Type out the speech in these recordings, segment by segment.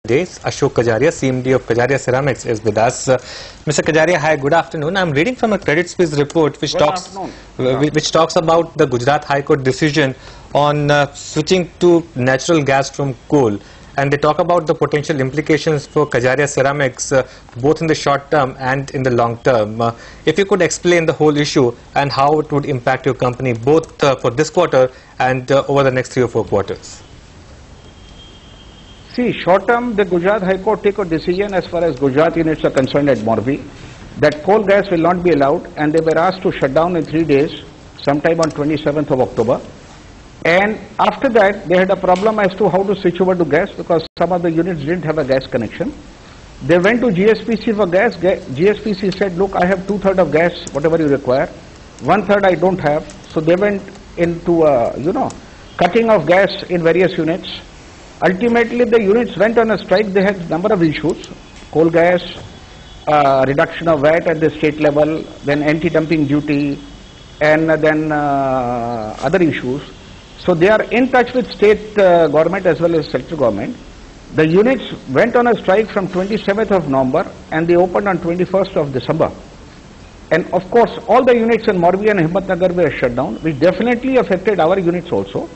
days. Ashok Kajaria, CMD of Kajaria Ceramics, is with us. Mr. Kajaria, hi, good afternoon. I'm reading from a Credit Suisse report which talks about the Gujarat High Court decision on switching to natural gas from coal. And they talk about the potential implications for Kajaria Ceramics, both in the short term and in the long term. If you could explain the whole issue and how it would impact your company, both for this quarter and over the next 3 or 4 quarters. See, short term, the Gujarat High Court take a decision as far as Gujarat units are concerned at Morbi, that coal gas will not be allowed, and they were asked to shut down in 3 days, sometime on 27th of October. And after that, they had a problem as to how to switch over to gas, because some of the units didn't have a gas connection. They went to GSPC for gas. GSPC said, look, I have 2/3 of gas, whatever you require. 1/3 I don't have. So they went into, cutting of gas in various units. Ultimately, the units went on a strike. They had a number of issues: coal gas, reduction of VAT at the state level, then anti-dumping duty, and then other issues. So they are in touch with state government as well as central government. The units went on a strike from 27th of November and they opened on 21st of December. And of course, all the units in Morbi and Himmatnagar were shut down, which definitely affected our units also.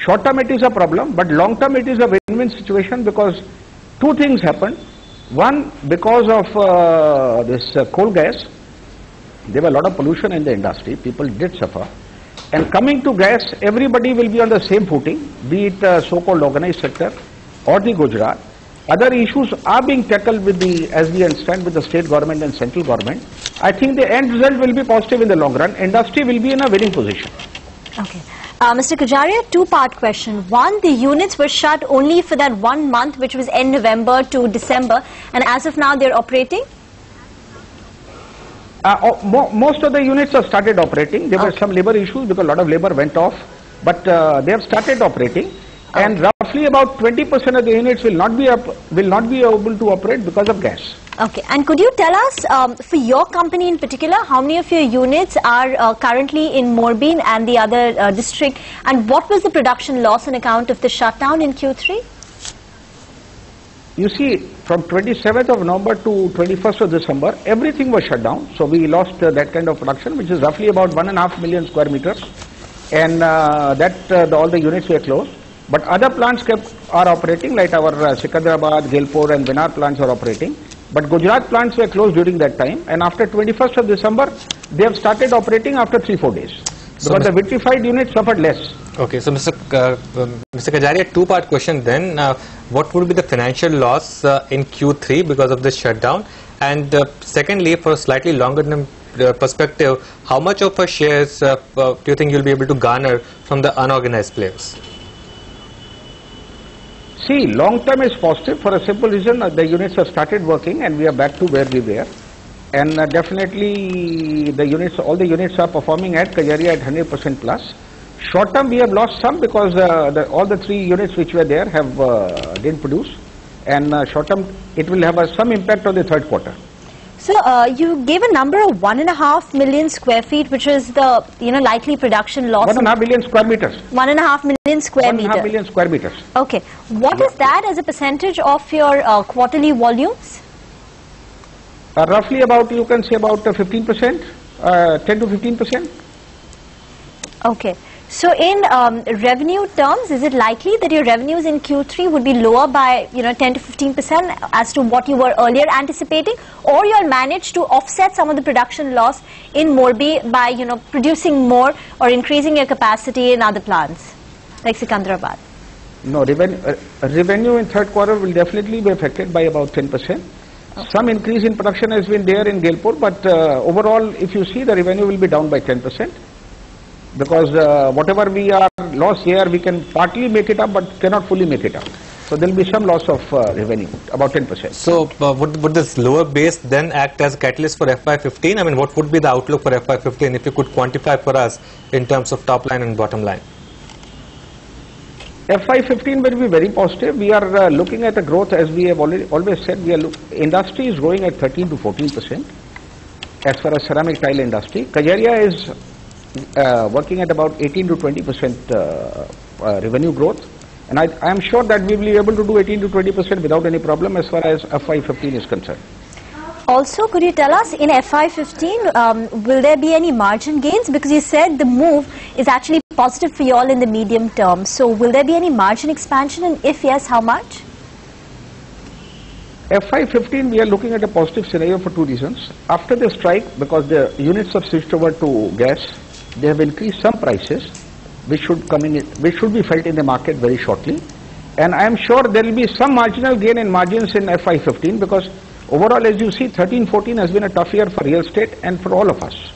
Short term it is a problem, but long term it is a win-win situation, because 2 things happened. One, because of this coal gas, there was a lot of pollution in the industry, people did suffer. And coming to gas, everybody will be on the same footing, be it so-called organized sector or the Gujarat. Other issues are being tackled with the, as we understand, with the state government and central government. I think the end result will be positive in the long run. Industry will be in a winning position. Okay. Mr. Kajaria, 2-part question. One, the units were shut only for that 1 month, which was end November to December, and as of now they're operating? Most of the units have started operating. There were some labor issues because a lot of labor went off, but they have started operating. And roughly about 20% of the units will not be able to operate because of gas. Okay. And could you tell us, for your company in particular, how many of your units are currently in Morbi and the other district, and what was the production loss on account of the shutdown in Q3? You see, from 27th of November to 21st of December, everything was shut down. So we lost that kind of production, which is roughly about 1.5 million square meters. And all the units were closed. But other plants are operating, like our Sikandrabad, Gailpur and Binar plants are operating. But Gujarat plants were closed during that time. And after 21st of December, they have started operating after 3-4 days. Because the vitrified units suffered less. Okay, so Mr. Kajaria, 2-part question then. What would be the financial loss in Q3 because of this shutdown? And secondly, for a slightly longer term perspective, how much of our shares do you think you'll be able to garner from the unorganized players? See, long term is positive for a simple reason. The units have started working and we are back to where we were. And definitely the units, all the units are performing at Kajaria at 100% plus. Short term we have lost some because all the 3 units which were there didn't produce. And short term it will have some impact on the 3rd quarter. So you gave a number of 1.5 million square feet, which is the likely production loss. 1.5 million square meters. 1.5 million square meters. 1.5 million square meters. Okay. What is that as a percentage of your quarterly volumes? Roughly about, you can say about 15%, 10 to 15%. Okay. So in revenue terms, is it likely that your revenues in Q3 would be lower by 10 to 15% as to what you were earlier anticipating, or you'll manage to offset some of the production loss in Morbi by producing more or increasing your capacity in other plants like Sikandrabad? No, revenue in 3rd quarter will definitely be affected by about 10%. Okay. Some increase in production has been there in Gailpur, but overall, if you see, the revenue will be down by 10%. Because whatever we are lost here, we can partly make it up, but cannot fully make it up. So there will be some loss of revenue, about 10%. So would this lower base then act as a catalyst for FY15? I mean, what would be the outlook for FY15 if you could quantify for us in terms of top line and bottom line? FY15 will be very positive. We are looking at a growth, as we have always said. Industry is growing at 13 to 14% as far as ceramic tile industry. Kajaria is working at about 18 to 20% revenue growth. And I am sure that we will be able to do 18 to 20% without any problem as far as FY15 is concerned. Also, could you tell us, in FY15, will there be any margin gains? Because you said the move is actually positive for you all in the medium term. So will there be any margin expansion, and if yes, how much? FY15, we are looking at a positive scenario for two reasons. After the strike, because the units have switched over to gas, they have increased some prices, which should be felt in the market very shortly. And I am sure there will be some marginal gain in margins in FY15, because overall, as you see, 13-14 has been a tough year for real estate and for all of us.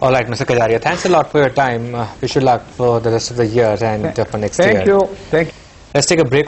All right, Mr. Kajaria, thanks a lot for your time. Wish you luck for the rest of the year and for next year. Thank you. Thank you. Let's take a break.